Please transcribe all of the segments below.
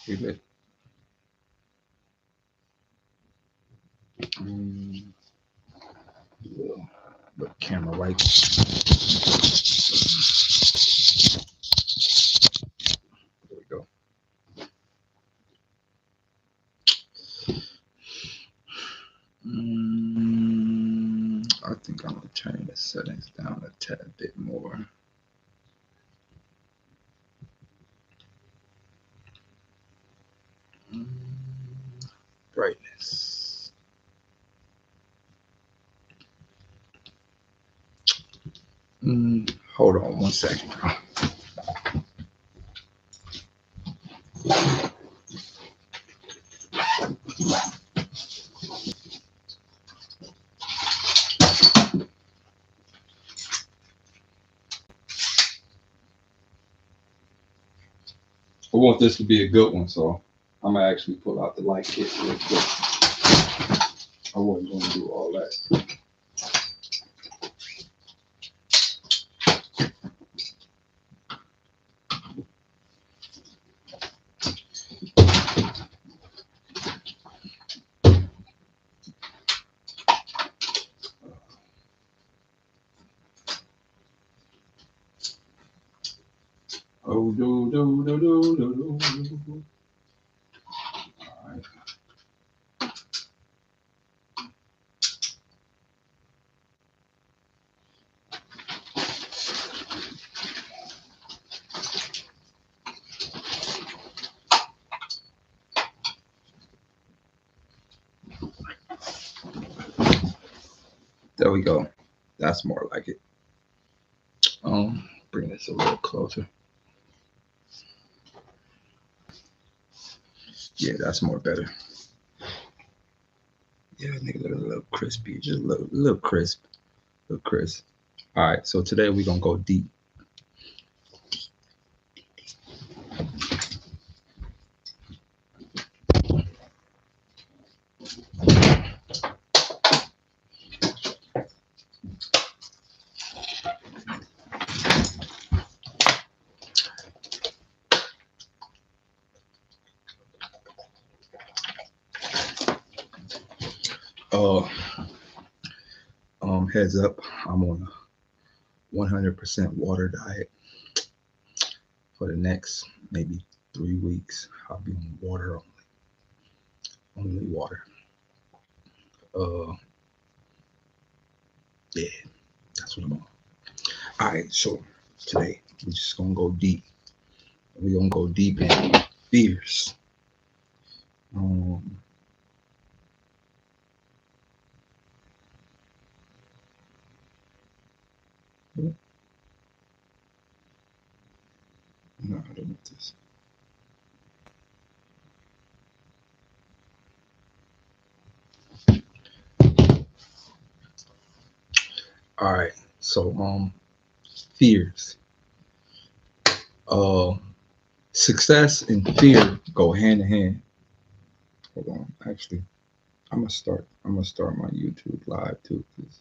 We lit. Yeah. But camera right. There we go. I think I'm gonna turn the settings down a tad bit more. Brightness. Hold on 1 second. I want this to be a good one, so I'm gonna actually pull out the light kit real quick. I wasn't gonna do all that. Oh, do, do, do, do, do, do. All right. There we go. That's more like it. Bring this a little closer. Yeah, that's more better. Yeah, nigga, look a little crispy, just a little crisp, little crisp. All right, so today we're gonna go deep. Uh, heads up, I'm on a 100% water diet for the next maybe 3 weeks. I'll be on water only water. Uh, yeah, that's what I'm on. All right, so today we're just gonna go deep. We're gonna go deep in fears. Um, no, I don't want this. All right, so fears. Uh, success and fear go hand in hand. Hold on, actually, I'm gonna start my YouTube live too, 'cause,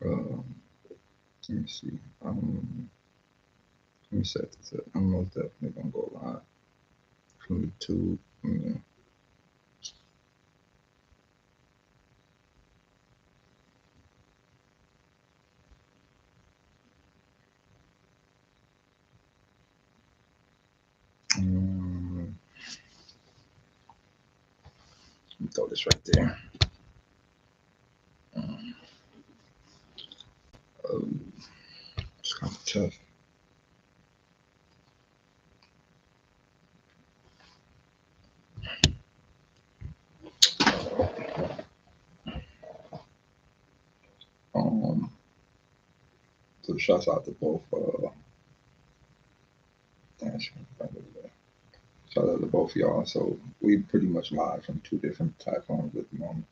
uh, let me see. Let me set this up. I'm most definitely gonna go live from YouTube. Let me throw this right there. Oh, it's kind of tough. Um, so shouts out to both. Shout out to both of y'all. So we pretty much live from two different platforms at the moment.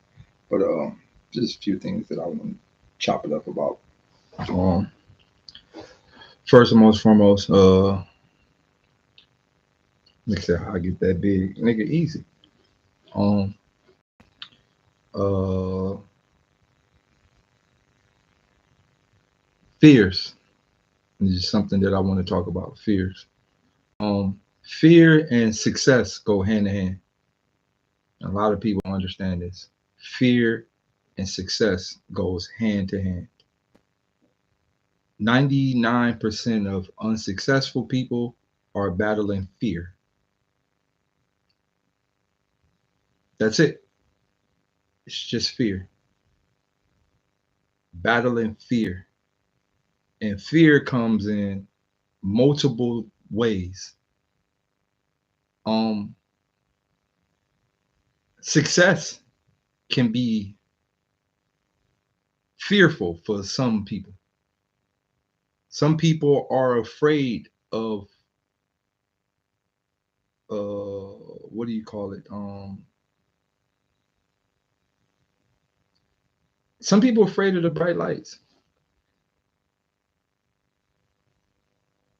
But just a few things that I want to chop it up about. First and most foremost, nigga said how I get that big, nigga, easy. Um, uh, fears. This is something that I want to talk about. Fears. Fear and success go hand in hand. A lot of people understand this. Fear and success goes hand to hand. 99% of unsuccessful people are battling fear. That's it. It's just fear. Battling fear. And fear comes in multiple ways. Um, Success can be fearful for some people. Some people are afraid of what do you call it? Some people are afraid of the bright lights.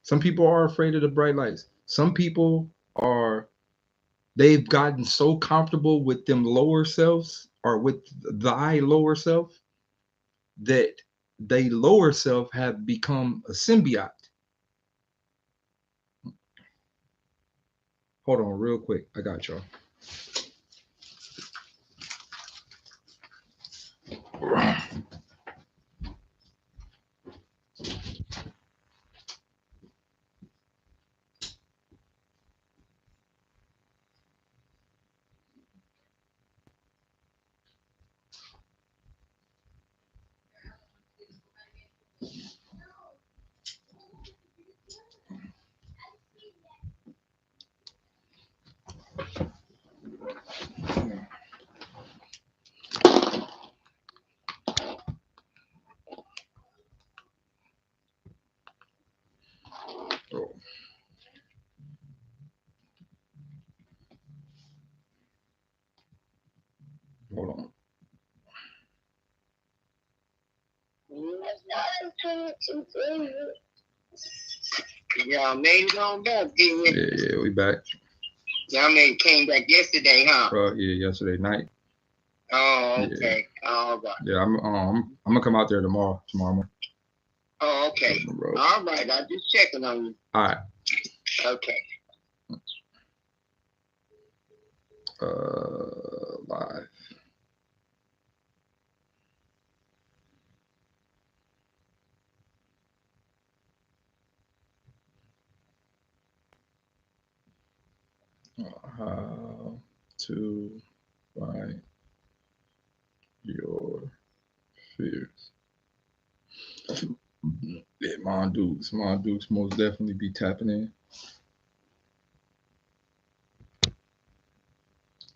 Some people are afraid of the bright lights. Some people are they've gotten so comfortable with them lower selves or with thy lower self that they lower self have become a symbiote. Hold on real quick. I got y'all. Oh, hold on. Y'all made it on back, didn't you? Yeah, we back. Y'all came back yesterday, huh? Yeah, yesterday night. Oh, okay. Yeah. All right. Yeah, I'm gonna come out there tomorrow morning. Oh, okay. All right. I'm just checking on you. All right. Okay. Live. How to fight your fears. Yeah, Mon Dukes most definitely be tapping in.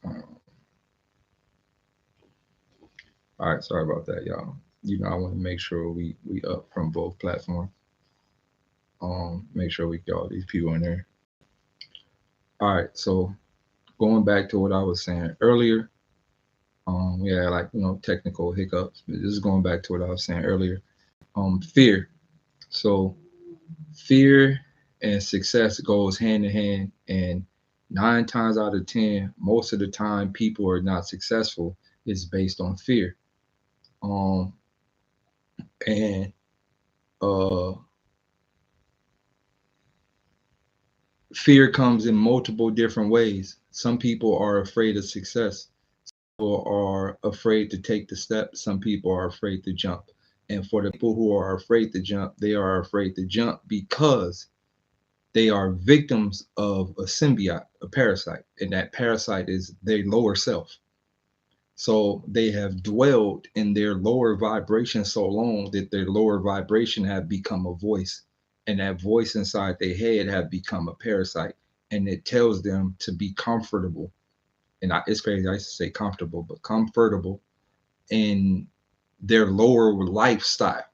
Um, all right, sorry about that, y'all. You know, I want to make sure we up from both platforms. Make sure we get all these people in there. All right, so going back to what I was saying earlier, we had like technical hiccups. But this is going back to what I was saying earlier. Fear. So fear and success goes hand in hand, and 9 times out of 10, most of the time, people are not successful is based on fear. Um, and uh, fear comes in multiple different ways. Some people are afraid of success. People are afraid to take the step. Some people are afraid to jump. And for the people who are afraid to jump, they are afraid to jump because they are victims of a symbiote, a parasite, and that parasite is their lower self. So they have dwelled in their lower vibration so long that their lower vibration have become a voice, and that voice inside their head have become a parasite, and it tells them to be comfortable. And it's crazy, I used to say comfortable, but comfortable in their lower lifestyle.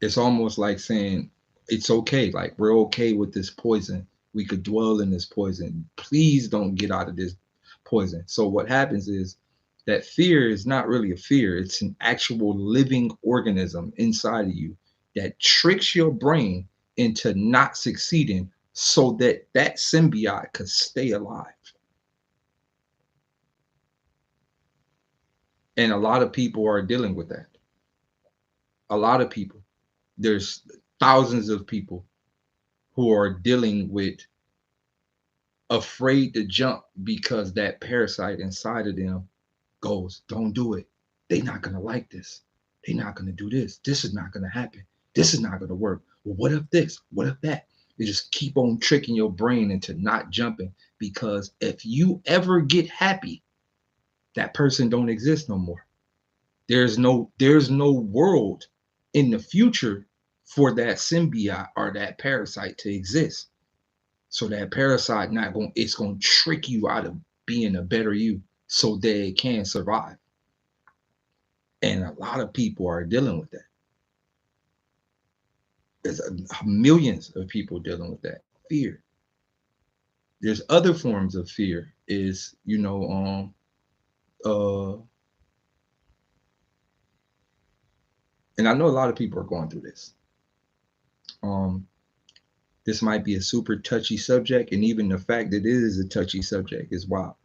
It's almost like saying it's okay, like we're okay with this poison, we could dwell in this poison, please don't get out of this poison. So what happens is that fear is not really a fear. It's an actual living organism inside of you that tricks your brain into not succeeding so that that symbiote could stay alive. And a lot of people are dealing with that. A lot of people. There's thousands of people who are dealing with afraid to jump because that parasite inside of them goes, don't do it. They're not going to like this. They're not going to do this. This is not going to happen. This is not going to work. Well, what if this? What if that? You just keep on tricking your brain into not jumping, because if you ever get happy, that person don't exist no more. There's no world in the future for that symbiote or that parasite to exist. So that parasite it's gonna trick you out of being a better you so that it can survive. And a lot of people are dealing with that. There's millions of people dealing with that fear. There's other forms of fear. Is and I know a lot of people are going through this. This might be a super touchy subject, and even the fact that it is a touchy subject is wild.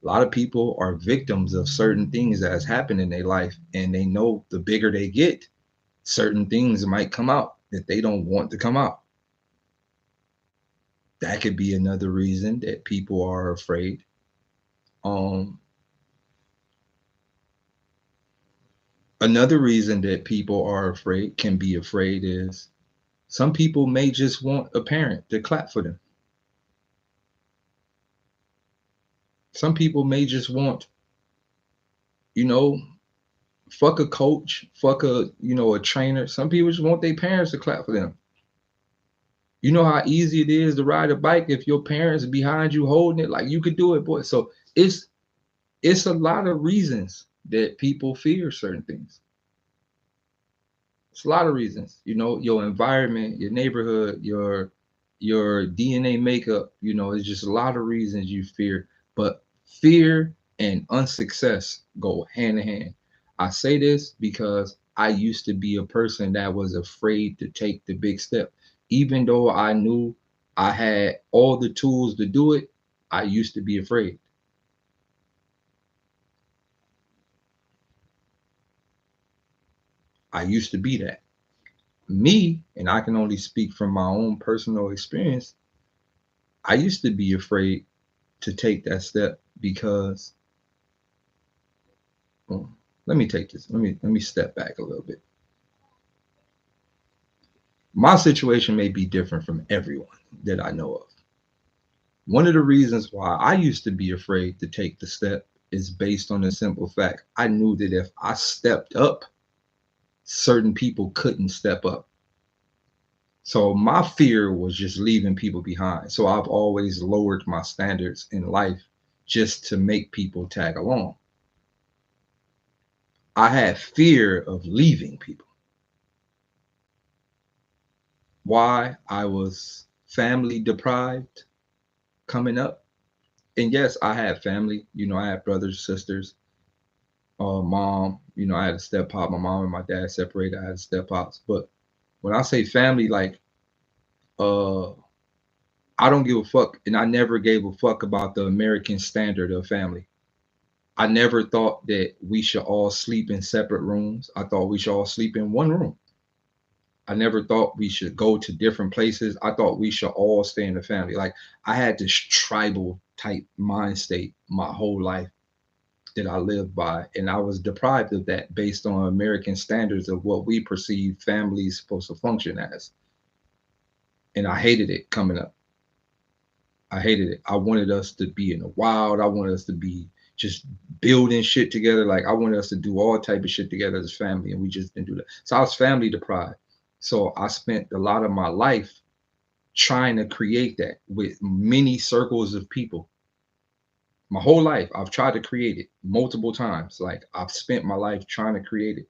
A lot of people are victims of certain things that has happened in their life, and they know the bigger they get, certain things might come out that they don't want to come out. That could be another reason that people are afraid. Another reason that people are afraid, can be afraid, is some people may just want a parent to clap for them. Some people may just want, fuck a coach, fuck a trainer. Some people just want their parents to clap for them. You know how easy it is to ride a bike if your parents are behind you holding it? Like, you could do it, boy. So it's a lot of reasons that people fear certain things. It's a lot of reasons. Your environment, your neighborhood, your DNA makeup. It's just a lot of reasons you fear. But fear and unsuccess go hand in hand. I say this because I used to be a person that was afraid to take the big step. Even though I knew I had all the tools to do it, I used to be afraid. I used to be that. Me, and I can only speak from my own personal experience, I used to be afraid to take that step because, well, let me take this. Let me step back a little bit. My situation may be different from everyone that I know of. One of the reasons why I used to be afraid to take the step is based on the simple fact I knew that if I stepped up, certain people couldn't step up. So my fear was just leaving people behind. So I've always lowered my standards in life just to make people tag along. I had fear of leaving people. Why? I was family deprived coming up. And yes, I had family. I had brothers, sisters, mom. I had a step pop. My mom and my dad separated. I had step pops. But when I say family, like, I don't give a fuck, and I never gave a fuck about the American standard of family. I never thought that we should all sleep in separate rooms. I thought we should all sleep in one room. I never thought we should go to different places. I thought we should all stay in the family. Like, I had this tribal type mind state my whole life that I lived by. And I was deprived of that based on American standards of what we perceive families supposed to function as. And I hated it coming up. I hated it. I wanted us to be in the wild. I wanted us to be just building shit together. Like, I wanted us to do all type of shit together as family, and we just didn't do that. So I was family deprived. So I spent a lot of my life trying to create that with many circles of people. My whole life, I've tried to create it multiple times. Like, I've spent my life trying to create it.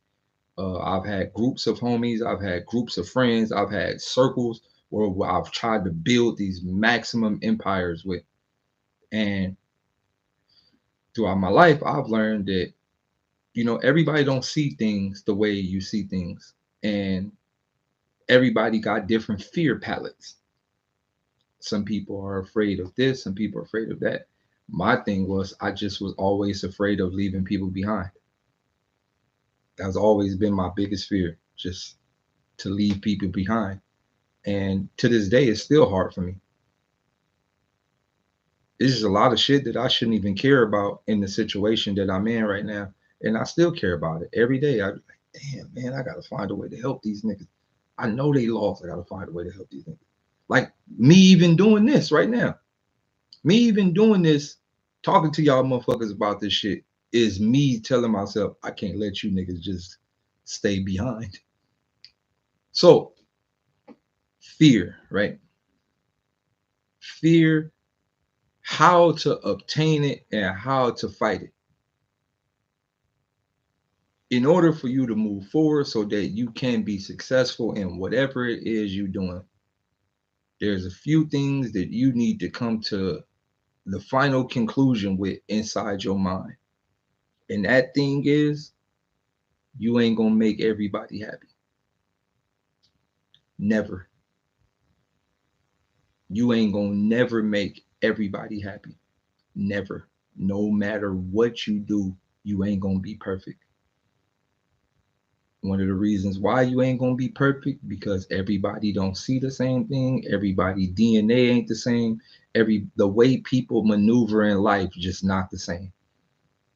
I've had groups of homies. I've had groups of friends. I've had circles where I've tried to build these maximum empires with. And throughout my life, I've learned that You know, everybody don't see things the way you see things, and everybody got different fear palettes. Some people are afraid of this, some people are afraid of that. My thing was I just was always afraid of leaving people behind. That's always been my biggest fear, just to leave people behind. And to this day, it's still hard for me. It's just a lot of shit that I shouldn't even care about in the situation that I'm in right now. And I still care about it every day. I be like, damn, man, I gotta find a way to help these niggas. I know they lost. I gotta find a way to help these niggas. Like me even doing this right now. Me even doing this, talking to y'all motherfuckers about this shit, is me telling myself, I can't let you niggas just stay behind. So, fear, right? Fear, how to obtain it and how to fight it. In order for you to move forward so that you can be successful in whatever it is you're doing, there's a few things that you need to come to the final conclusion with inside your mind. And that thing is, you ain't gonna make everybody happy. Never. You ain't gonna never make everybody happy. Never. No matter what you do, you ain't gonna be perfect. One of the reasons why you ain't gonna be perfect, because everybody don't see the same thing. Everybody DNA ain't the same. The way people maneuver in life just not the same.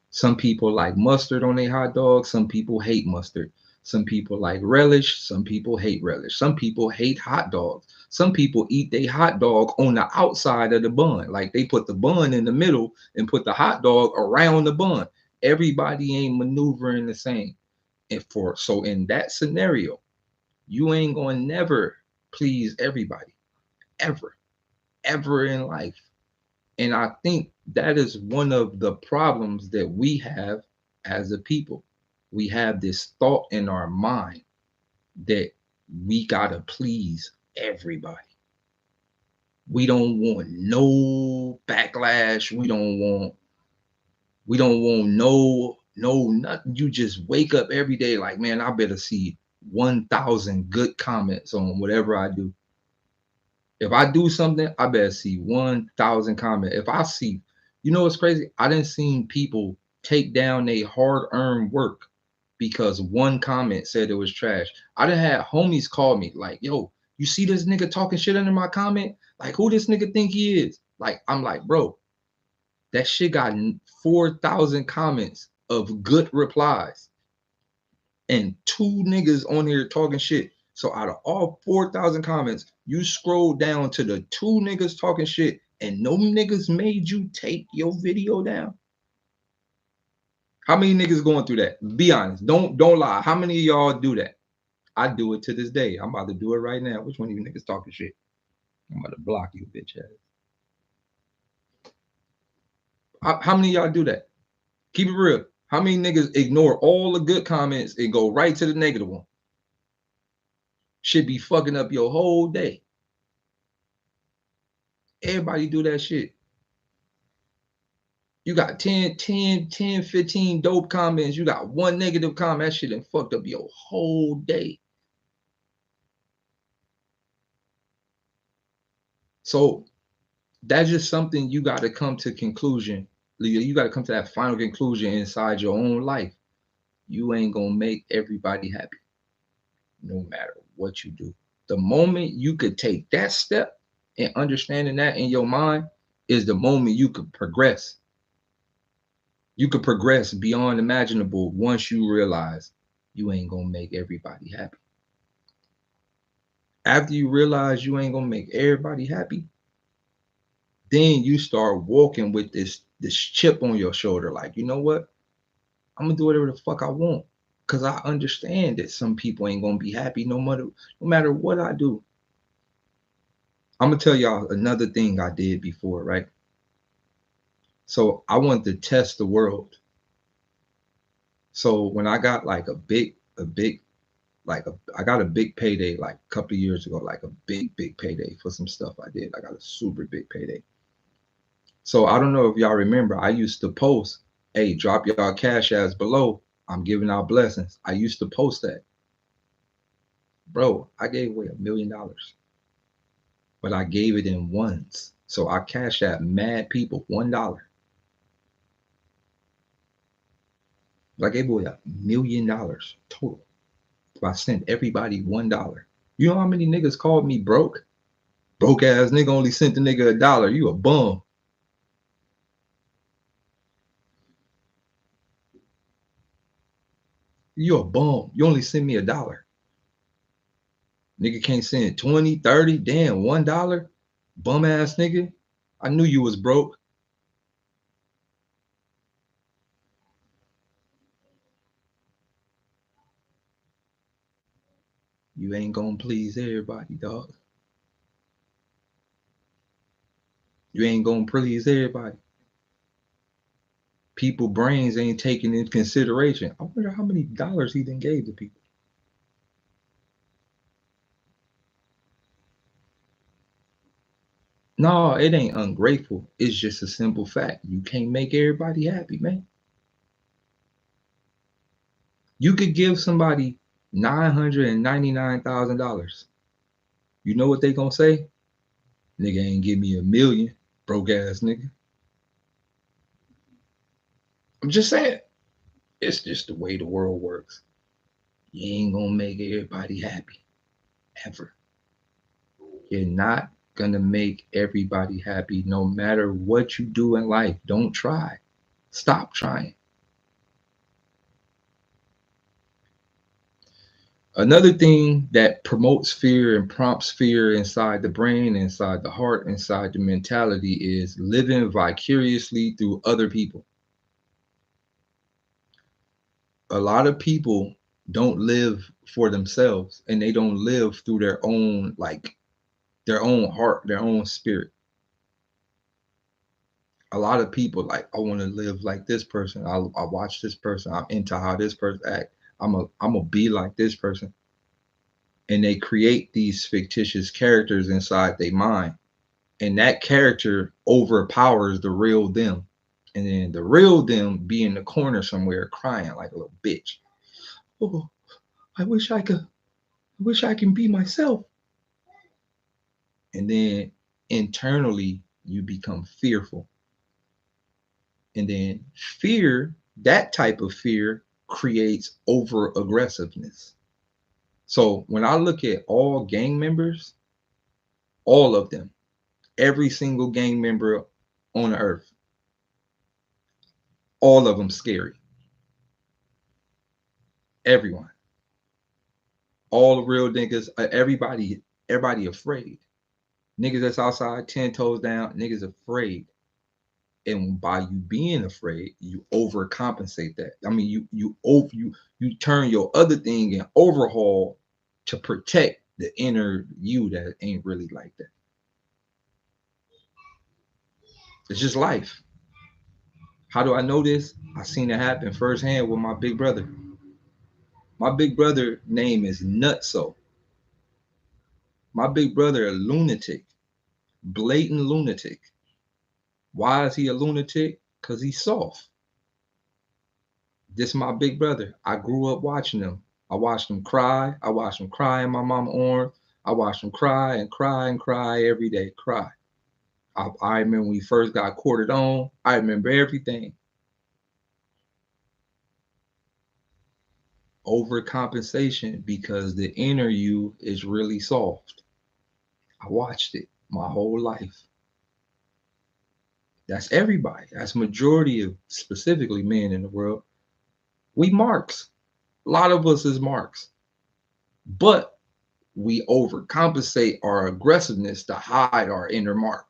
Some people like mustard on their hot dog. Some people hate mustard. Some people like relish. Some people hate relish. Some people hate hot dogs. Some people eat their hot dog on the outside of the bun. Like they put the bun in the middle and put the hot dog around the bun. Everybody ain't maneuvering the same. And so in that scenario, you ain't going to never please everybody. Ever. Ever in life. And I think that is one of the problems that we have as a people. We have this thought in our mind that we got to please everybody. We don't want no backlash. We don't want no nothing. You just wake up every day like, man, I better see 1,000 good comments on whatever I do. If I do something, I better see 1,000 comments. If I see, you know what's crazy? I didn't see people take down their hard-earned work because one comment said it was trash. I done had homies call me like, yo, you see this nigga talking shit under my comment? Like, who this nigga think he is? Like, I'm like, bro, that shit got 4,000 comments of good replies and two niggas on here talking shit. So out of all 4,000 comments, you scroll down to the two niggas talking shit and no niggas made you take your video down. How many niggas going through that? Be honest. Don't lie. How many of y'all do that? I do it to this day. I'm about to do it right now. Which one of you niggas talking shit? I'm about to block you, bitch ass. How many of y'all do that? Keep it real. How many niggas ignore all the good comments and go right to the negative one? Should be fucking up your whole day. Everybody do that shit. You got 10, 15 dope comments. You got one negative comment. That shit done fucked up your whole day. So that's just something you got to come to conclusion. You got to come to that final conclusion inside your own life. You ain't going to make everybody happy, no matter what you do. The moment you could take that step and understanding that in your mind is the moment you could progress. You could progress beyond imaginable once you realize you ain't gonna make everybody happy. After you realize you ain't gonna make everybody happy, then you start walking with this chip on your shoulder, like, you know what? I'm gonna do whatever the fuck I want. Cause I understand that some people ain't gonna be happy no matter what I do. I'm gonna tell y'all another thing I did before, right? So I wanted to test the world. So when I got like I got a big payday like a couple of years ago, like a big payday for some stuff I did. I got a super big payday. So I don't know if y'all remember, I used to post, hey, drop y'all cash apps below I'm giving out blessings. I used to post that. Bro, I gave away $1 million, but I gave it in ones. So I cashed out mad people $1. I gave away $1 million total. I sent everybody $1. You know how many niggas called me broke? Broke ass nigga only sent the nigga $1. You a bum. You a bum. You only send me $1. Nigga can't send 20, 30, damn, $1. Bum ass nigga. I knew you was broke. You ain't gonna please everybody, dog. You ain't gonna please everybody. People brains ain't taken into consideration. I wonder how many dollars he then gave to people. No, it ain't ungrateful. It's just a simple fact. You can't make everybody happy, man. You could give somebody $999,000. You know what they gonna say? Nigga ain't give me $1 million, broke ass nigga. I'm just saying, it's just the way the world works. You ain't gonna make everybody happy, ever. You're not gonna make everybody happy no matter what you do in life. Don't try. Stop trying. Another thing that promotes fear and prompts fear inside the brain, inside the heart, inside the mentality is living vicariously through other people. A lot of people don't live for themselves, and they don't live through their own, like, their own heart, their own spirit. A lot of people like, I want to live like this person. I watch this person. I'm into how this person act. I'm a be like this person. And they create these fictitious characters inside their mind. And that character overpowers the real them. And then the real them be in the corner somewhere crying like a little bitch. Oh, I wish I can be myself. And then internally you become fearful. And then fear, that type of fear creates over aggressiveness. So when I look at all gang members, all of them, every single gang member on earth, all of them scary. Everyone. All the real niggas, everybody afraid. Niggas that's outside 10 toes down, niggas afraid. And by you being afraid, you overcompensate that. I mean, you turn your other thing and overhaul to protect the inner you that ain't really like that. It's just life. How do I know this? I seen it happen firsthand with my big brother. My big brother name is Nutso. My big brother a lunatic, blatant lunatic. Why is he a lunatic? Because he's soft. This is my big brother. I grew up watching him. I watched him cry. I watched him cry in my mama's arms. I watched him cry and cry and cry every day. Cry. I remember when he first got quartered on. I remember everything. Overcompensation because the inner you is really soft. I watched it my whole life. That's everybody. That's majority of specifically men in the world. We marks. A lot of us is marks. But we overcompensate our aggressiveness to hide our inner mark.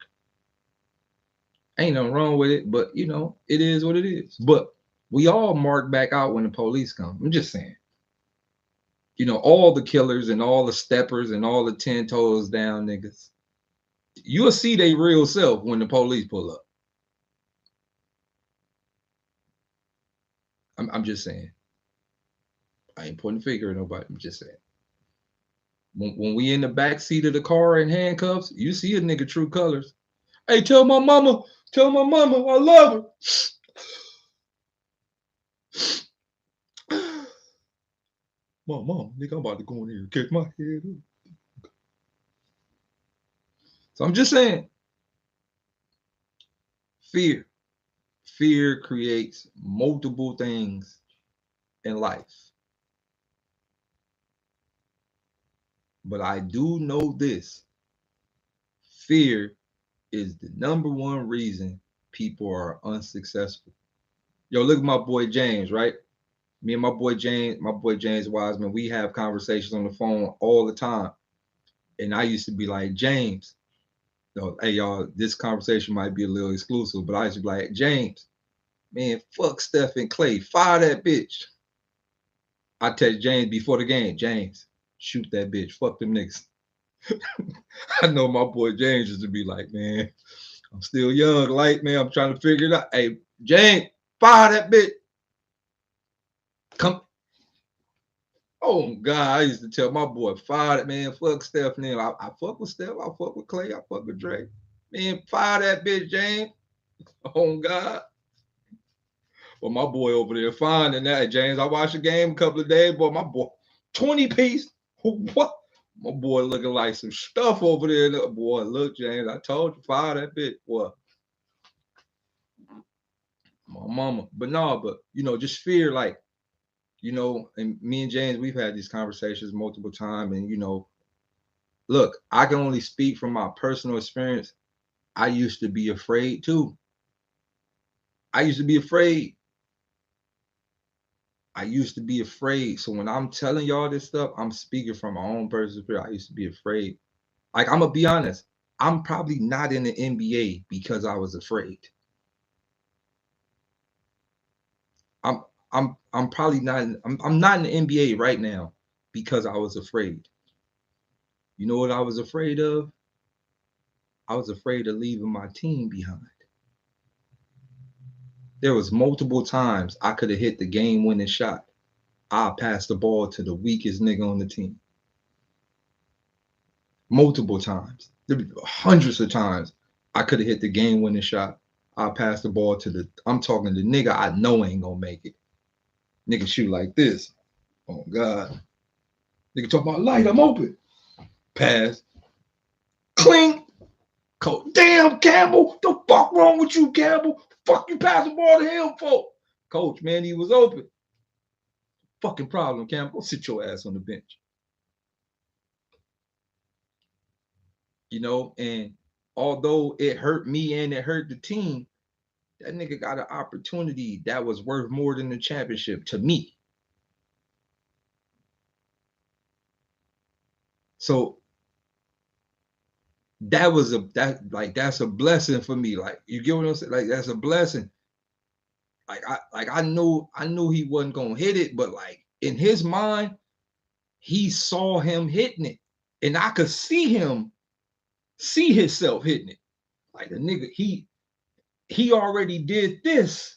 Ain't nothing wrong with it, but it is what it is. But we all mark back out when the police come. I'm just saying. All the killers and all the steppers and all the 10 toes down niggas, you'll see they real self when the police pull up. I'm just saying. I ain't pointing a finger at nobody. I'm just saying. When we in the back seat of the car in handcuffs, you see a nigga true colors. Hey, tell my mama I love her. Mom, nigga, I'm about to go in here and kick my head up. So I'm just saying, fear. Fear creates multiple things in life. But I do know this. Fear is the number one reason people are unsuccessful. Yo, look at my boy James, right? Me and my boy James Wiseman, we have conversations on the phone all the time. And I used to be like, James, hey y'all, this conversation might be a little exclusive, but I used to be like, James, man, fuck Steph and Clay, fire that bitch. I text James before the game, James, shoot that bitch, fuck them niggas. I know my boy James used to be like, man, I'm still young, light, man, I'm trying to figure it out. Hey, James, fire that bitch. Come. Oh God, I used to tell my boy, fire that man, fuck Steph now. I fuck with Steph, I fuck with Clay, I fuck with Drake. Man, fire that bitch, James. Oh God. Well, my boy over there finding that, James. I watched the game a couple of days, boy. My boy, 20 piece. What? My boy looking like some stuff over there. Boy, look, James, I told you, fire that bitch. What? My mama. But no, but just fear, like, and me and James, we've had these conversations multiple times. And look, I can only speak from my personal experience. I used to be afraid too. I used to be afraid. I used to be afraid. So when I'm telling y'all this stuff, I'm speaking from my own personal experience. I used to be afraid. Like, I'm gonna be honest, I'm probably not in the NBA because I was afraid. I'm I'm probably not I'm not in the NBA right now because I was afraid. You know what I was afraid of? I was afraid of leaving my team behind. There was multiple times I could have hit the game winning shot. I passed the ball to the weakest nigga on the team. Multiple times. There were hundreds of times I could have hit the game winning shot. I passed the ball to I'm talking the nigga I know ain't gonna make it. Nigga shoot like this. Oh God. Nigga talk about light, I'm open. Pass. Cling. Coach. Damn, Campbell. The fuck wrong with you, Campbell? Fuck you pass the ball to him for? Coach, man, he was open. Fucking problem, Campbell. Sit your ass on the bench. And although it hurt me and it hurt the team, that nigga got an opportunity that was worth more than the championship to me. So that's a blessing for me. Like, you get what I'm saying? Like, that's a blessing. I knew he wasn't gonna hit it, but like in his mind, he saw him hitting it. And I could see himself hitting it. Like, the nigga, he already did this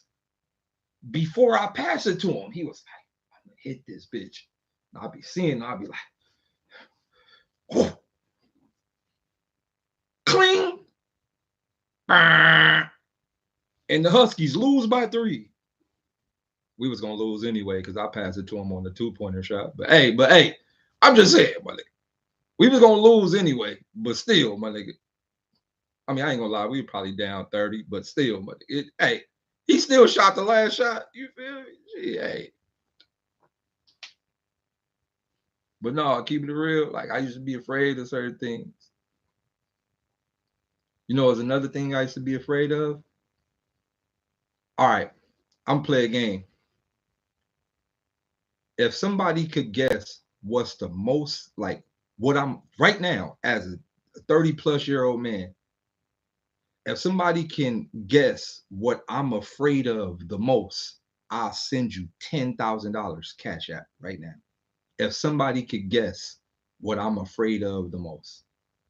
before I passed it to him. He was like, I'm gonna hit this bitch. And I'll be like, oh, clean. And the Huskies lose by 3. We was gonna lose anyway because I passed it to him on the 2-pointer shot. But hey, I'm just saying, my nigga. We was gonna lose anyway, but still, my nigga. I mean, I ain't gonna lie, we were probably down 30, but still, my nigga. Hey, he still shot the last shot. You feel me? Gee, hey. But no, keeping it real, like, I used to be afraid of certain things. There's another thing I used to be afraid of. All right, I'm playing a game. If somebody could guess what's the most, like, what I'm right now as a 30 plus year old man, if somebody can guess what I'm afraid of the most, I'll send you $10,000 cash app right now. If somebody could guess what I'm afraid of the most,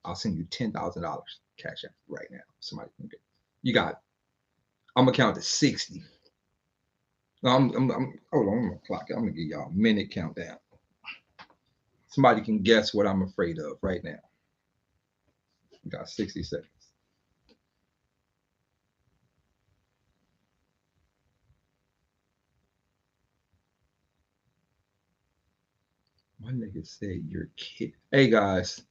I'll send you $10,000 cash app right now. Somebody can get. You got it. I'm gonna count to 60. No, I'm hold on, I'm gonna clock it. I'm gonna give y'all a minute countdown. Somebody can guess what I'm afraid of right now. You got 60 seconds. My nigga said your kid. Hey guys,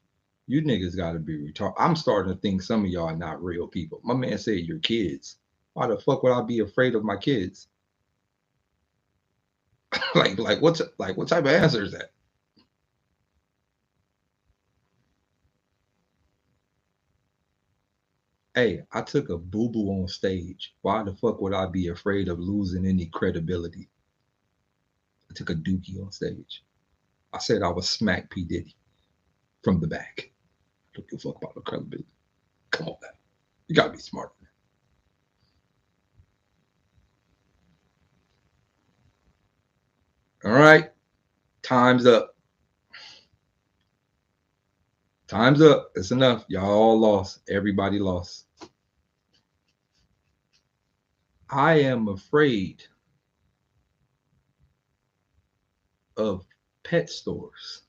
you niggas gotta be retarded. I'm starting to think some of y'all are not real people. My man said your kids. Why the fuck would I be afraid of my kids? what type of answer is that? Hey, I took a boo-boo on stage. Why the fuck would I be afraid of losing any credibility? I took a dookie on stage. I said I was smack P. Diddy from the back. I don't give a fuck about the credibility. Come on, man. You gotta be smart. All right. Time's up. Time's up. It's enough. Y'all all lost. Everybody lost. I am afraid of pet stores,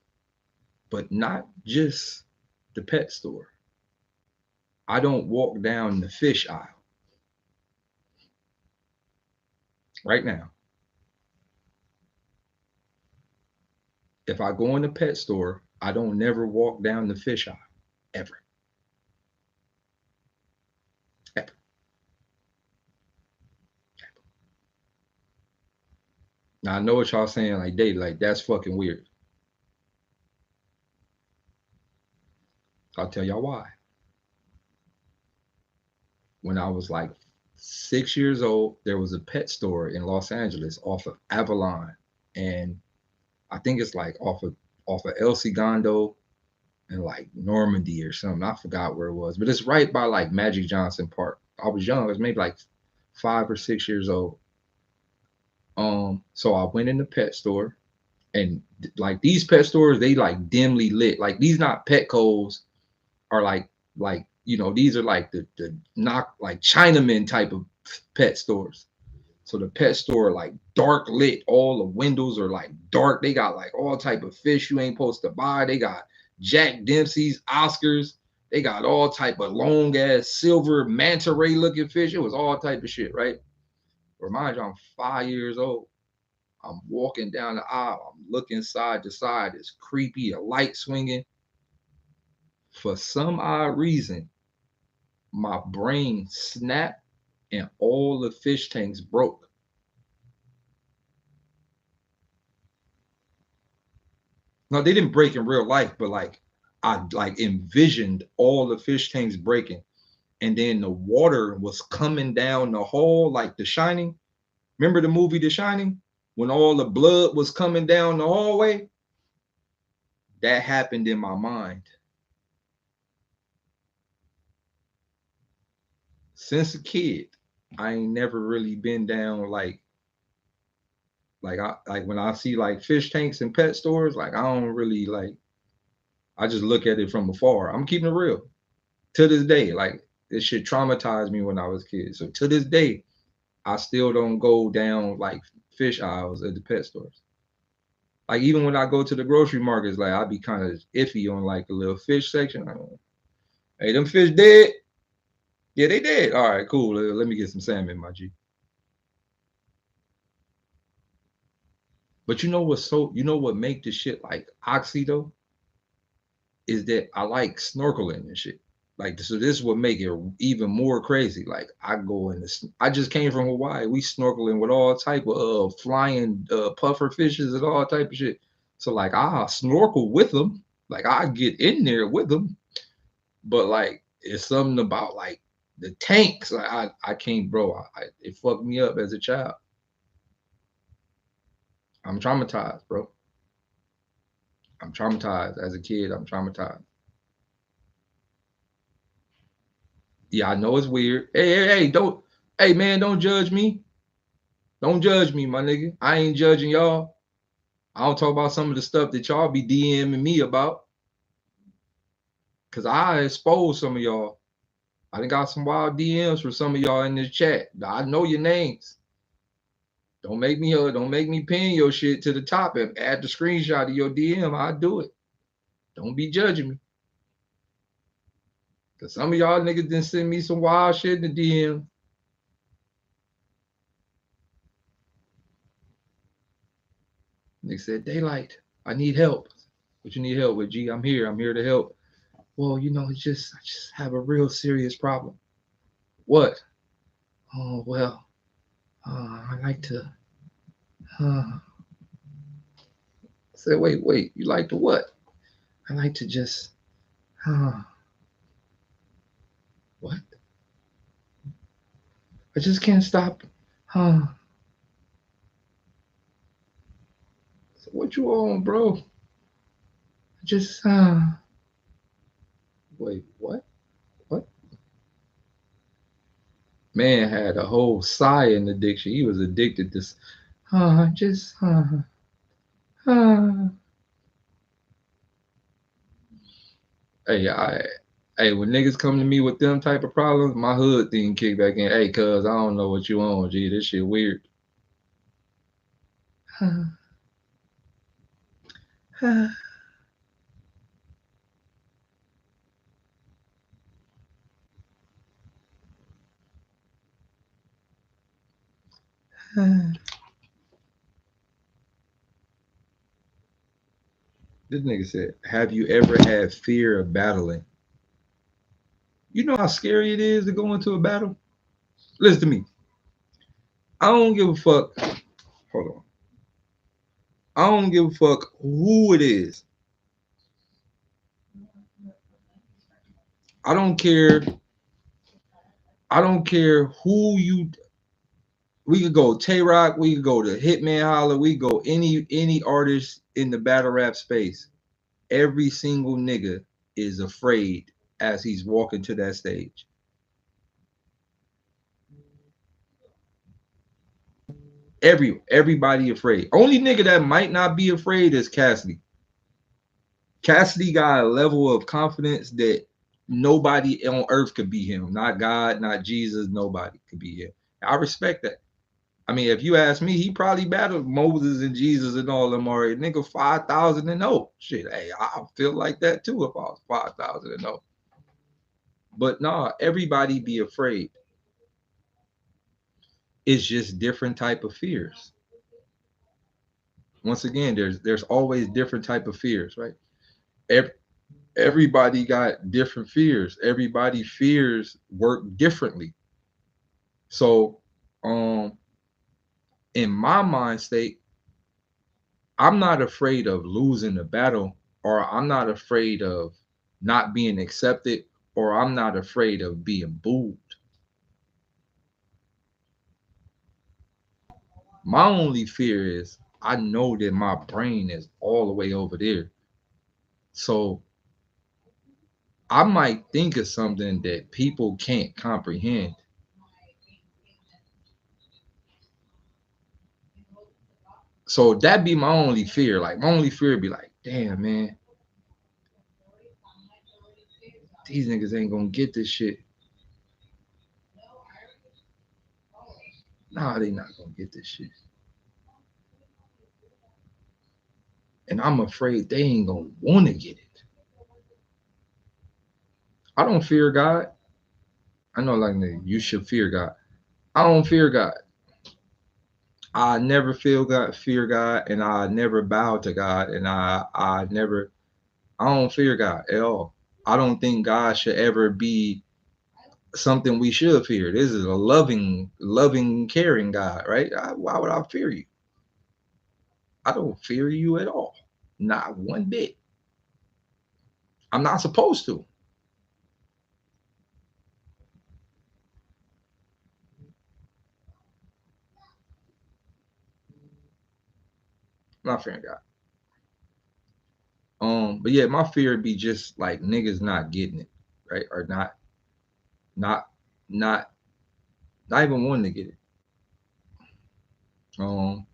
but not just the pet store. I don't walk down the fish aisle right now. If I go in the pet store, I don't never walk down the fish aisle ever. Ever. Now I know what y'all saying, like Daylyt, like that's fucking weird. I'll tell y'all why. When I was like 6 years old, there was a pet store in Los Angeles off of Avalon, and I think it's like off of El Segundo and like Normandy or something. I forgot where it was, but it's right by like Magic Johnson Park. I was young; I was maybe like 5 or 6 years old. So I went in the pet store, and like these pet stores, they like dimly lit. Like these not Petco's are like these are like the not like Chinaman type of pet stores. So the pet store like dark lit, all the windows are like dark. They got like all type of fish you ain't supposed to buy. They got Jack Dempsey's, Oscars. They got all type of long ass silver manta ray looking fish. It was all type of shit, right? Remind you, I'm 5 years old. I'm walking down the aisle. I'm looking side to side. It's creepy. A light swinging. For some odd reason, my brain snapped and all the fish tanks broke. No, they didn't break in real life, but like I like envisioned all the fish tanks breaking, and then the water was coming down the hall like The Shining. Remember the movie The Shining? When all the blood was coming down the hallway? That happened in my mind. Since a kid, I ain't never really been down like when I see like fish tanks in pet stores, like I don't really like I just look at it from afar. I'm keeping it real. To this day, like it shit traumatized me when I was a kid. So to this day, I still don't go down like fish aisles at the pet stores. Like even when I go to the grocery markets, like I'd be kind of iffy on like the little fish section. I don't, hey, them fish dead? Yeah, they dead. All right, cool. Let me get some salmon, my G. But you know what make this shit like oxy though? Is that I like snorkeling and shit. Like so this would make it even more crazy. Like I go in this I just came from Hawaii. We snorkeling with all type of flying puffer fishes and all type of shit. So like I snorkel with them. Like I get in there with them. But like it's something about like the tanks. Like I can't, bro. It fucked me up as a child. I'm traumatized, bro. I'm traumatized as a kid. I'm traumatized. Yeah, I know it's weird. Hey, don't, hey, man, don't judge me. Don't judge me, my nigga. I ain't judging y'all. I don't talk about some of the stuff that y'all be DMing me about. Cause I expose some of y'all. I done got some wild DMs for some of y'all in this chat. I know your names. Don't make me pin your shit to the top and add the screenshot of your DM. I do it. Don't be judging me. Cause some of y'all niggas didn't send me some wild shit in the DM. They said, Daylyt, I need help. What you need help with, G? I'm here. I'm here to help. Well, I just have a real serious problem. What? Oh, well, I like to. I said, wait. You like to what? I like to just. What? I just can't stop. So what you on, bro? Just. Wait, what? What? Man had a whole cyan addiction. He was addicted to. Just. Hey, hey, when niggas come to me with them type of problems, my hood thing kick back in. Hey, cuz, I don't know what you on, G. This shit weird. This nigga said, have you ever had fear of battling? You know how scary it is to go into a battle? Listen to me. I don't give a fuck. Hold on. I don't give a fuck who it is. I don't care. I don't care who you. We could go Tay Rock. We could go to Hitman Holler. We could go any artist in the battle rap space. Every single nigga is afraid as he's walking to that stage. Everybody afraid. Only nigga that might not be afraid is Cassidy. Cassidy got a level of confidence that nobody on earth could be him. Not God, not Jesus, nobody could be him. I respect that. I mean, if you ask me, he probably battled Moses and Jesus and all them already. Nigga, 5,000 and 0. Shit, hey, I feel like that too if I was 5,000 and 0. But nah, everybody be afraid. It's just different type of fears. Once again, there's always different type of fears, right? Everybody got different fears. Everybody fears work differently. So, in my mind state, I'm not afraid of losing the battle, or I'm not afraid of not being accepted, or I'm not afraid of being booed. My only fear is I know that my brain is all the way over there. So I might think of something that people can't comprehend. So that'd be my only fear. Like my only fear would be like, damn man, these niggas ain't gonna get this shit. Nah, they not gonna get this shit. And I'm afraid they ain't gonna wanna get it. I don't fear God. I know like you should fear God. I don't fear God. I never fear God, and I never bow to God, and I don't fear God at all. I don't think God should ever be something we should fear. This is a loving, caring God, right? Why would I fear you? I don't fear you at all. Not one bit. I'm not supposed to. I'm not fearing God. But yeah, my fear would be just like niggas not getting it, right? Or not, not, not even wanting to get it. Um,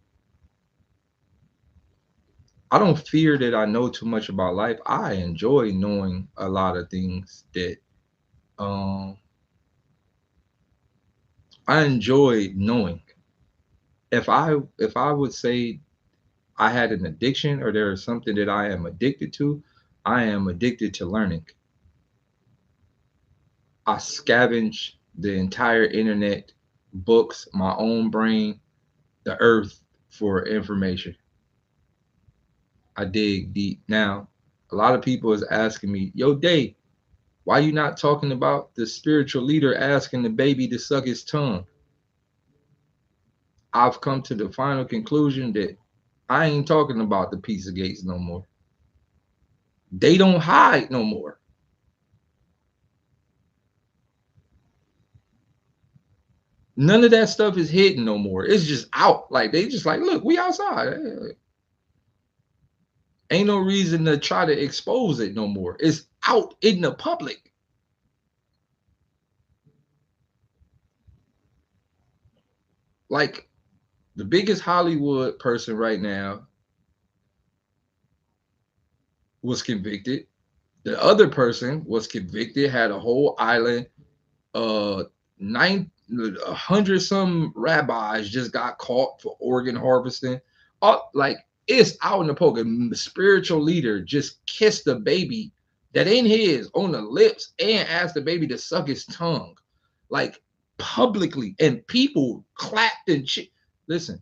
I don't fear that I know too much about life. I enjoy knowing a lot of things that um I enjoy knowing. If I would say I had an addiction or there is something that I am addicted to, I am addicted to learning. I scavenge the entire internet, books, my own brain, the earth for information. I dig deep. Now, A lot of people is asking me, yo, Day, why you not talking about the spiritual leader asking the baby to suck his tongue? I've come to the final conclusion that I ain't talking about the pizza gates no more. They don't hide no more. None of that stuff is hidden no more. It's just out. Like they just like, look, we outside. Ain't no reason to try to expose it no more. It's out in the public. Like the biggest Hollywood person right now was convicted. The other person was convicted, had a whole island. 100 some rabbis just got caught for organ harvesting. Like it's out in the poke. A spiritual leader just kissed a baby that ain't his on the lips and asked the baby to suck his tongue, like publicly, and people clapped and shit. Listen,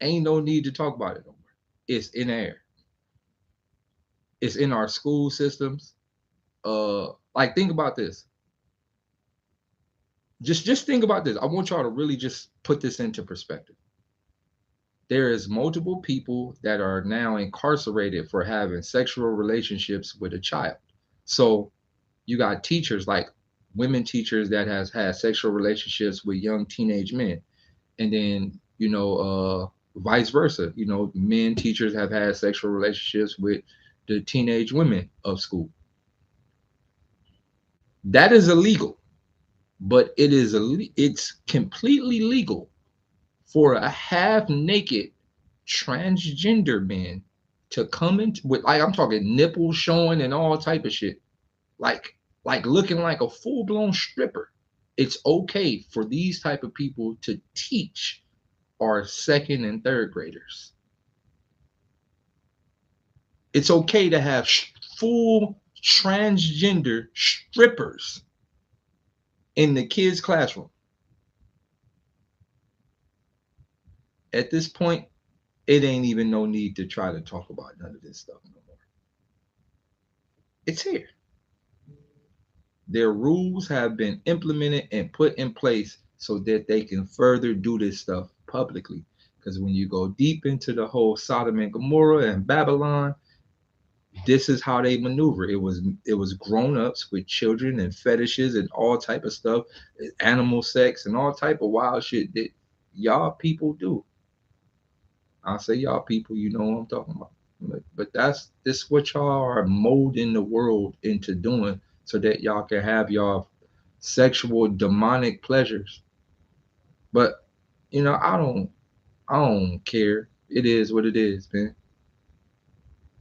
ain't no need to talk about it no more. It's in air. It's in our school systems. Like think about this. Just think about this. I want y'all to really just put this into perspective. There is multiple people that are now incarcerated for having sexual relationships with a child. So you got teachers like women teachers that has had sexual relationships with young teenage men, and then vice versa. Men teachers have had sexual relationships with the teenage women of school. That is illegal, but it's completely legal for a half naked transgender man to come in with, like, I'm talking nipples showing and all type of shit, like looking like a full blown stripper. It's okay for these type of people to teach our second and third graders. It's okay to have full transgender strippers in the kids' classroom. At this point, it ain't even no need to try to talk about none of this stuff no more. It's here. Their rules have been implemented and put in place so that they can further do this stuff publicly. Because when you go deep into the whole Sodom and Gomorrah and Babylon, this is how they maneuver. It was grown-ups with children and fetishes and all type of stuff, animal sex and all type of wild shit that y'all people do. I say y'all people, you know what I'm talking about. But that's this what y'all are molding the world into doing so that y'all can have y'all sexual demonic pleasures. But I don't care. It is what it is, man.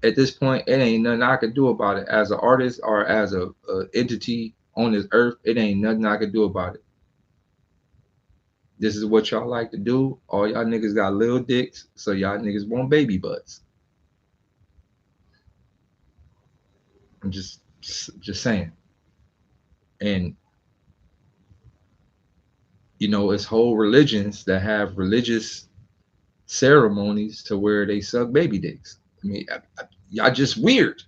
At this point, it ain't nothing I could do about it. As an artist or as a entity on this earth, it ain't nothing I could do about it. This is what y'all like to do. All y'all niggas got little dicks, so y'all niggas want baby butts. I'm just saying. And it's whole religions that have religious ceremonies to where they suck baby dicks. I mean, y'all just weird.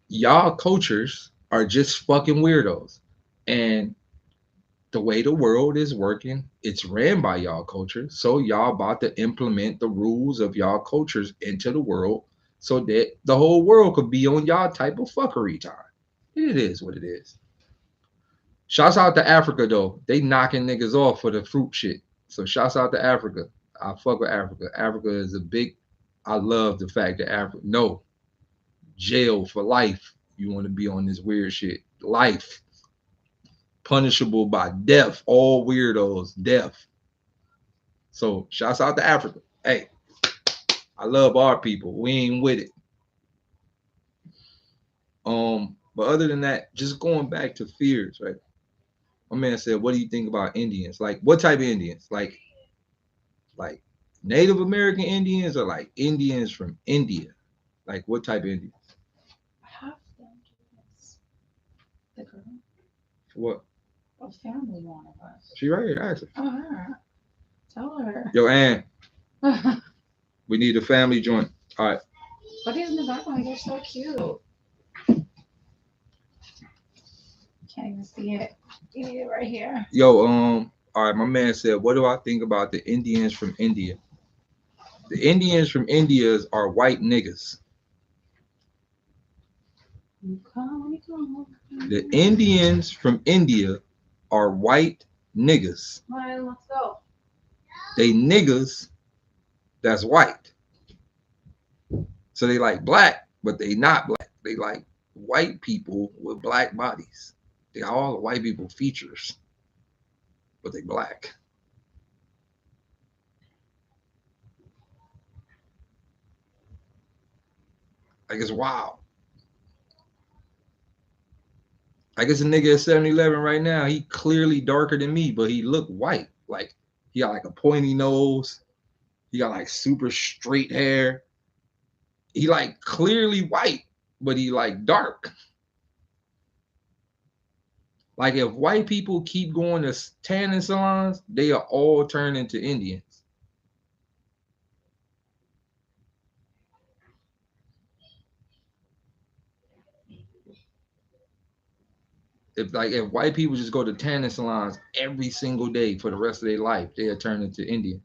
Y'all cultures are just fucking weirdos. And the way the world is working, it's ran by y'all culture. So y'all about to implement the rules of y'all cultures into the world so that the whole world could be on y'all type of fuckery time. It is what it is. Shouts out to Africa though. They knocking niggas off for the fruit shit. So shouts out to Africa. I fuck with Africa. Africa is a big. I love the fact that Africa. No, jail for life. You want to be on this weird shit. Life. Punishable by death. All weirdos. Death. So shouts out to Africa. Hey, I love our people. We ain't with it. But other than that, just going back to fears, right? My man said, "What do you think about Indians? Like, what type of Indians? Like Native American Indians or like Indians from India? Like, what type of Indians? Half them is the girl. What? A family one of us. She right here. Ask her. Oh, all right. Tell her. Yo, Ann, we need a family joint. All right. What is in the background? You're so cute. Can't even see it. You need it right here. Yo, all right, my man said, what do I think about the Indians from India? The Indians from India are white niggas. The Indians from India are white niggas. Alright, let's go. They niggas that's white. So they like black, but they not black. They like white people with black bodies. They got all the white people features, but they black. Like it's wild. I guess a nigga at 7-Eleven right now, he clearly darker than me, but he look white. Like he got like a pointy nose. He got like super straight hair. He like clearly white, but he like dark. Like if white people keep going to tanning salons, they are all turn into Indians. If white people just go to tanning salons every single day for the rest of their life, they'll turn into Indians.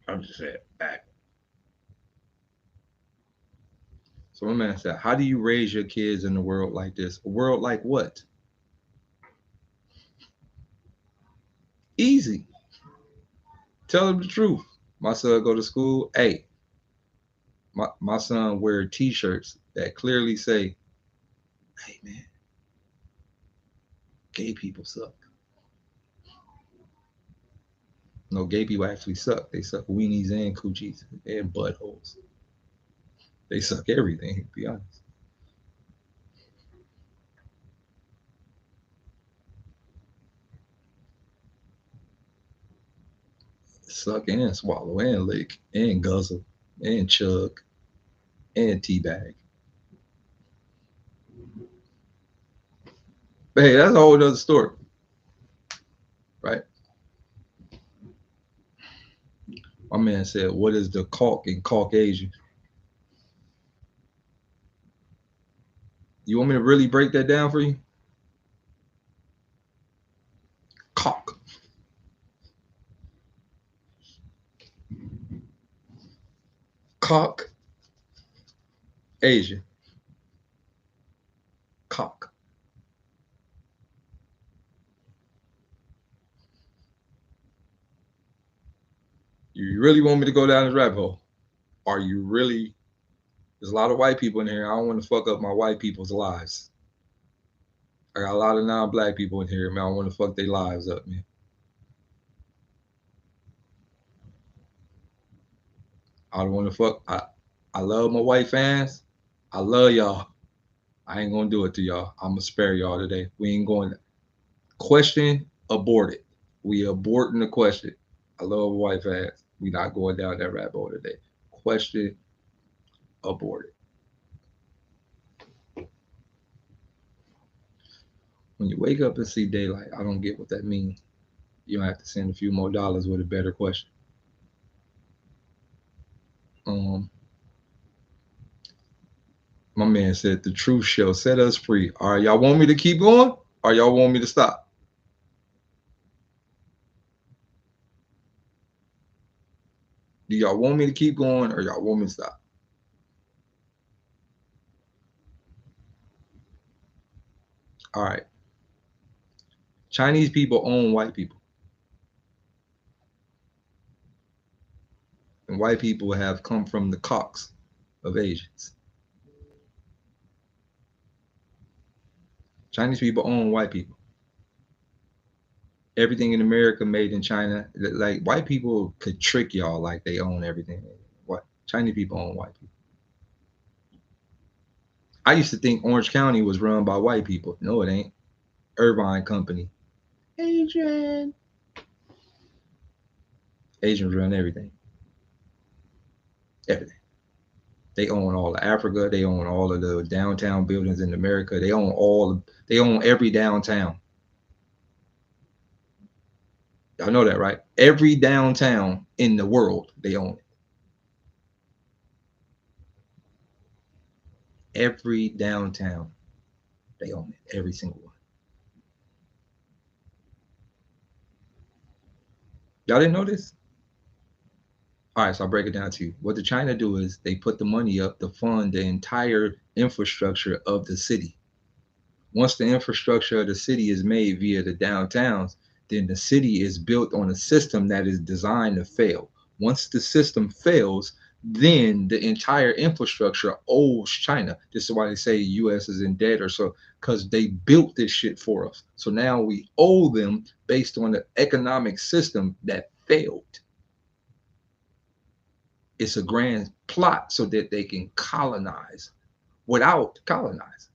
I'm just saying back. So my man said, how do you raise your kids in a world like this? A world like what? Easy. Tell them the truth. My son go to school. Hey, my son wear t-shirts that clearly say, hey man, gay people suck. No, gay people actually suck. They suck weenies and coochies and buttholes. They suck everything, to be honest. Suck and swallow and lick and guzzle and chug and teabag. But hey, that's a whole other story, right? My man said, what is the caulk in Caucasian? You want me to really break that down for you? Caulk. Caulk. Asian. Caulk. You really want me to go down this rabbit hole? Are you really? There's a lot of white people in here. I don't want to fuck up my white people's lives. I got a lot of non-black people in here, man. I don't want to fuck their lives up, man. I don't want to fuck. I love my white fans. I love y'all. I ain't gonna do it to y'all. I'm gonna spare y'all today. We ain't going to question aborted. We aborting the question. I love white fans. We not going down that rabbit hole today. Question aborted. When you wake up and see daylight, I don't get what that means. You don't have to send a few more dollars with a better question. My man said the truth shall set us free. All right, y'all want me to keep going or y'all want me to stop? Do y'all want me to keep going or y'all want me to stop? All right. Chinese people own white people. And white people have come from the cocks of Asians. Chinese people own white people. Everything in America made in China. Like white people could trick y'all like they own everything. What? Chinese people own white people. I used to think Orange County was run by white people. No, it ain't. Irvine Company. Asian. Asians run everything. Everything. They own all of Africa. They own all of the downtown buildings in America. They own every downtown. Y'all know that, right? Every downtown in the world, they own it. Every downtown, they own it. Every single one. Y'all didn't know this? All right, so I'll break it down to you. What the China do is they put the money up to fund the entire infrastructure of the city. Once the infrastructure of the city is made via the downtowns, then the city is built on a system that is designed to fail. Once the system fails, then the entire infrastructure owes China. This is why they say US is in debt or so, because they built this shit for us. So now we owe them based on the economic system that failed. It's a grand plot so that they can colonize without colonizing.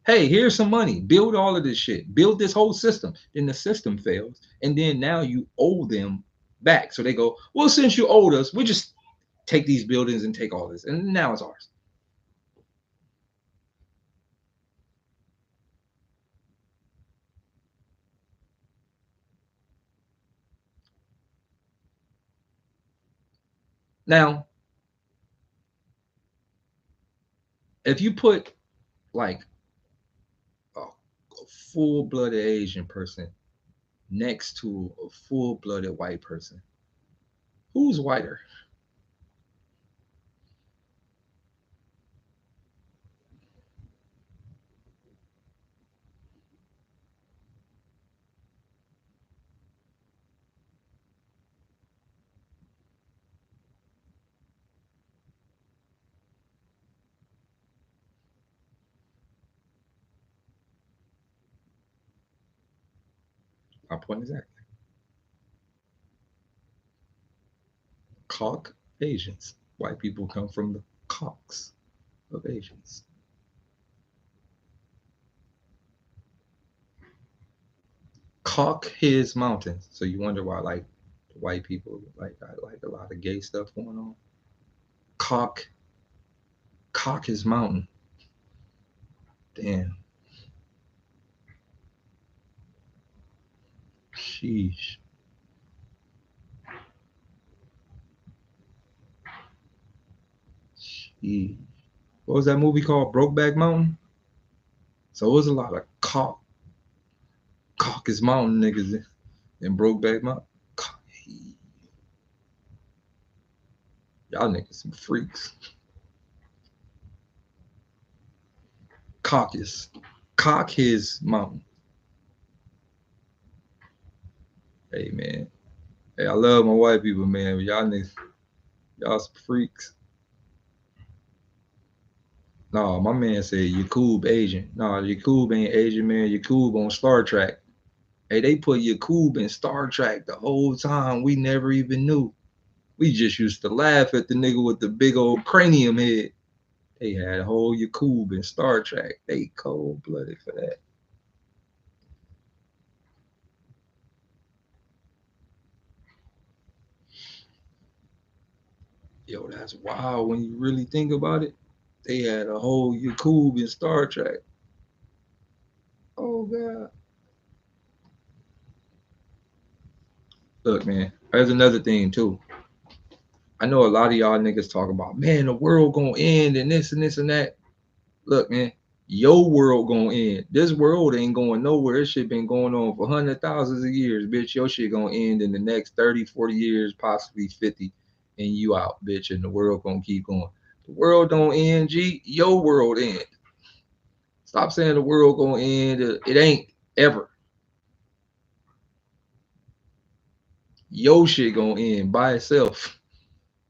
Hey, here's some money. Build all of this shit. Build this whole system. Then the system fails. And then now you owe them back. So they go, well, since you owed us, we just take these buildings and take all this. And now it's ours. Now, if you put like a full-blooded Asian person next to a full-blooded white person, who's whiter? My point exactly. Caucasians. White people come from the caucs of Asians. Caucasus Mountains. So you wonder why, like, white people like a lot of gay stuff going on. Caucasus Mountain. Damn. Sheesh. Sheesh. What was that movie called? Brokeback Mountain. So it was a lot of Caucasus Mountain niggas in Brokeback Mountain. Y'all niggas some freaks. Caucasus Mountain. Hey man. Hey, I love my white people, man. But y'all niggas, y'all some freaks. No, my man said Yakub Asian. No, Yakub ain't Asian, man. Yakub on Star Trek. Hey, they put Yakub in Star Trek the whole time. We never even knew. We just used to laugh at the nigga with the big old cranium head. They had a whole Yakub in Star Trek. They cold-blooded for that. Yo, that's wild when you really think about it. They had a whole Yakub in Star Trek. Oh, God. Look, man, there's another thing, too. I know a lot of y'all niggas talk about, man, the world gonna end and this and this and that. Look, man, your world gonna end. This world ain't going nowhere. This shit been going on for hundreds of thousands of years, bitch. Your shit gonna end in the next 30, 40 years, possibly 50, and you out, bitch, and the world gonna keep going. The world don't end, G. Your world end. Stop saying the world gonna end. It ain't ever. Your shit gonna end by itself.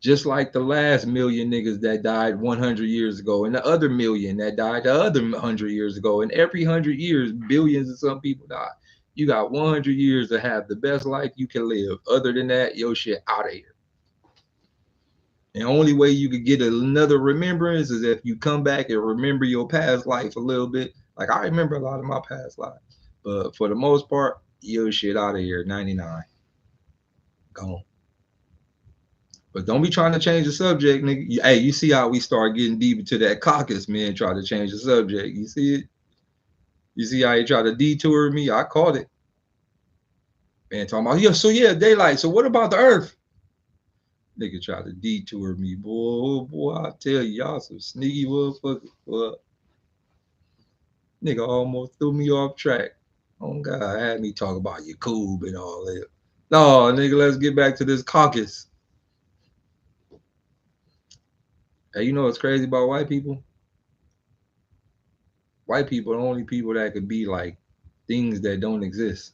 Just like the last million niggas that died 100 years ago, and the other million that died the other 100 years ago, and every 100 years, billions of some people die. You got 100 years to have the best life you can live. Other than that, your shit out of here. And the only way you could get another remembrance is if you come back and remember your past life a little bit. Like I remember a lot of my past life, but for the most part, your shit out of here. 99, gone. But don't be trying to change the subject, nigga. Hey, you see how we start getting deep into that caucus, man, try to change the subject. You see it? You see how he tried to detour me? I caught it. Man, talking about, yeah, so yeah, Daylyt. So what about the earth? Nigga tried to detour me, boy. Oh, boy, I tell you, y'all some sneaky motherfuckers. Boy. Nigga almost threw me off track. Oh, God, had me talk about Yakub and all that. No, nigga, let's get back to this caucus. Hey, you know what's crazy about white people? White people are the only people that could be like things that don't exist.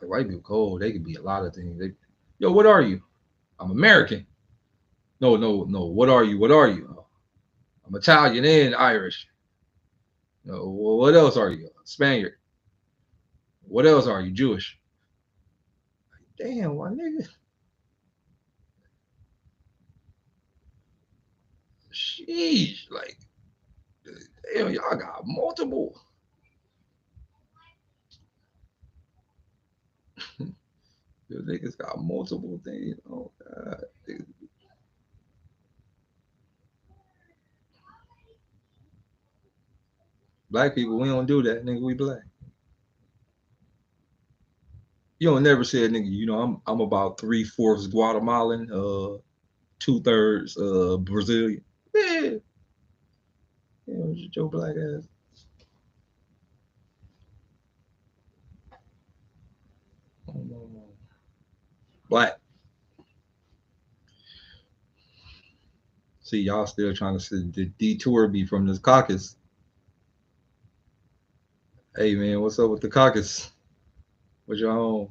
Like white people cold, they could be a lot of things. Yo, what are you? I'm American. No, no, no. What are you? What are you? I'm Italian and Irish. No, well, what else are you? Spaniard. What else are you? Jewish. Damn, why nigga? Sheesh, like, damn, y'all got multiple. Yo, niggas got multiple things. Oh God. Black people, we don't do that, nigga. We black. You don't never say, nigga. You know, I'm about 3/4 Guatemalan, 2/3 Brazilian. Yeah, you know, your black ass. Oh, no, no. Black. See, y'all still trying to detour me from this caucus. Hey man, what's up with the caucus? What y'all on?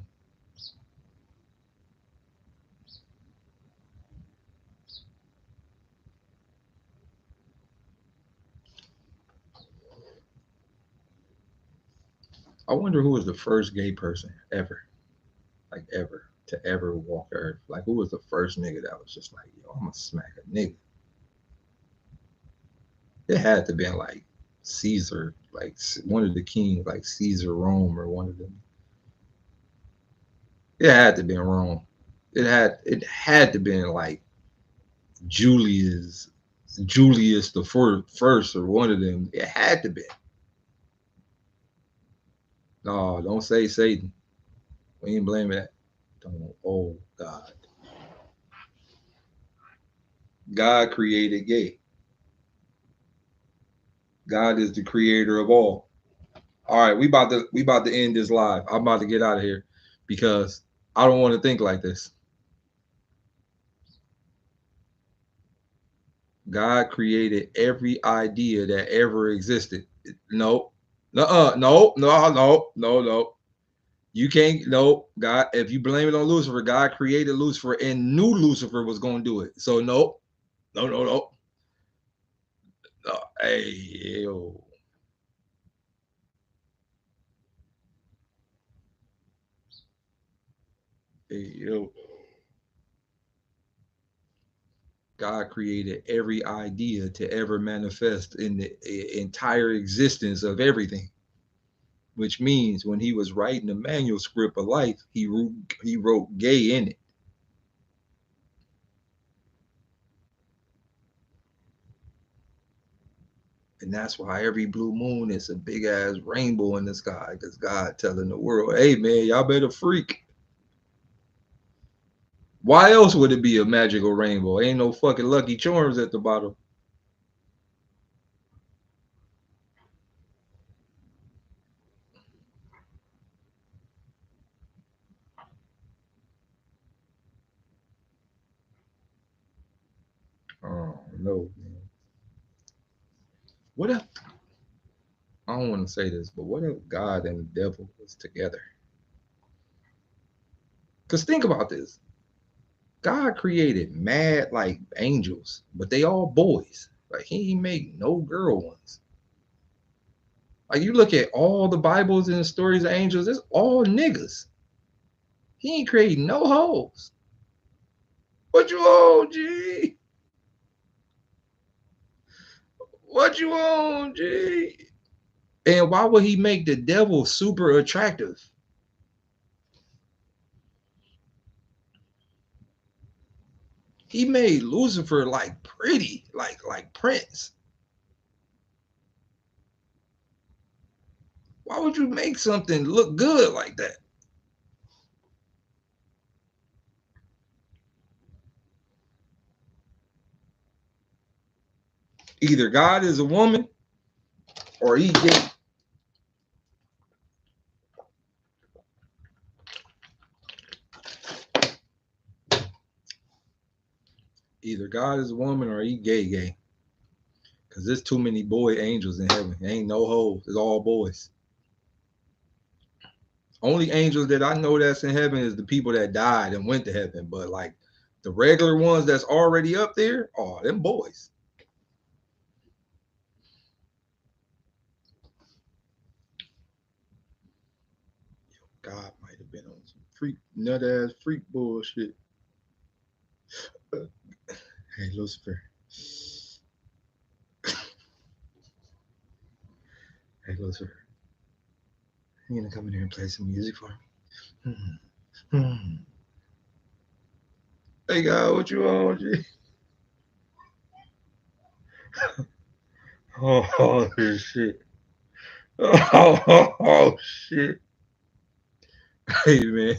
I wonder who was the first gay person ever, like ever, to ever walk the earth. Like who was the first nigga that was just like, yo, I'm gonna smack a nigga. It had to been like Caesar, like one of the kings, like Caesar Rome or one of them. It had to been Rome. It had to been like Julius Julius the first or one of them. It had to be. No, don't say Satan. We ain't blaming that. Don't. Oh God. God created gay. God is the creator of all. All right, we about to end this live. I'm about to get out of here because I don't want to think like this. God created every idea that ever existed. No, no. You can't. No, God. If you blame it on Lucifer, God created Lucifer and knew Lucifer was going to do it. So no. Hey, yo. Hey, yo. God created every idea to ever manifest in the entire existence of everything, which means when he was writing the manuscript of life, he wrote gay in it. And that's why every blue moon is a big ass rainbow in the sky, because God telling the world, hey man, y'all better freak. Why else would it be a magical rainbow? Ain't no fucking Lucky Charms at the bottom. Oh no, man. What if I don't want to say this, but what if God and the devil was together? Because think about this. God created mad like angels, but they all boys. Like he ain't make no girl ones. Like you look at all the Bibles and the stories of angels, it's all niggas. He ain't create no hoes. What you on, G? What you on, G? And why would he make the devil super attractive? He made Lucifer like pretty, like Prince. Why would you make something look good like that? Either God is a woman or he gay. Either God is a woman or he gay. Because there's too many boy angels in heaven. There ain't no hoes. It's all boys. Only angels that I know that's in heaven is the people that died and went to heaven. But like the regular ones that's already up there, oh, them boys. God might have been on some freak, nut ass freak bullshit. Hey, Lucifer. Hey, Lucifer. You gonna come in here and play some music for me? Hey, God, what you on, G? Oh, shit. Oh, shit. Hey, man.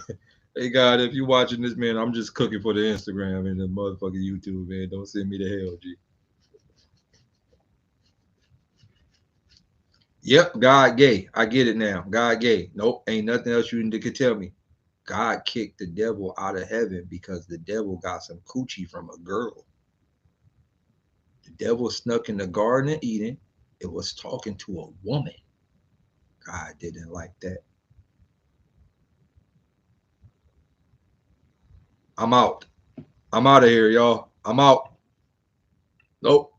Hey, God, if you're watching this, man, I'm just cooking for the Instagram and the motherfucking YouTube, man. Don't send me to hell, G. Yep, God gay. I get it now. God gay. Nope, ain't nothing else you could tell me. God kicked the devil out of heaven because the devil got some coochie from a girl. The devil snuck in the Garden of Eden. It was talking to a woman. God didn't like that. I'm out. I'm out of here, y'all. I'm out. Nope.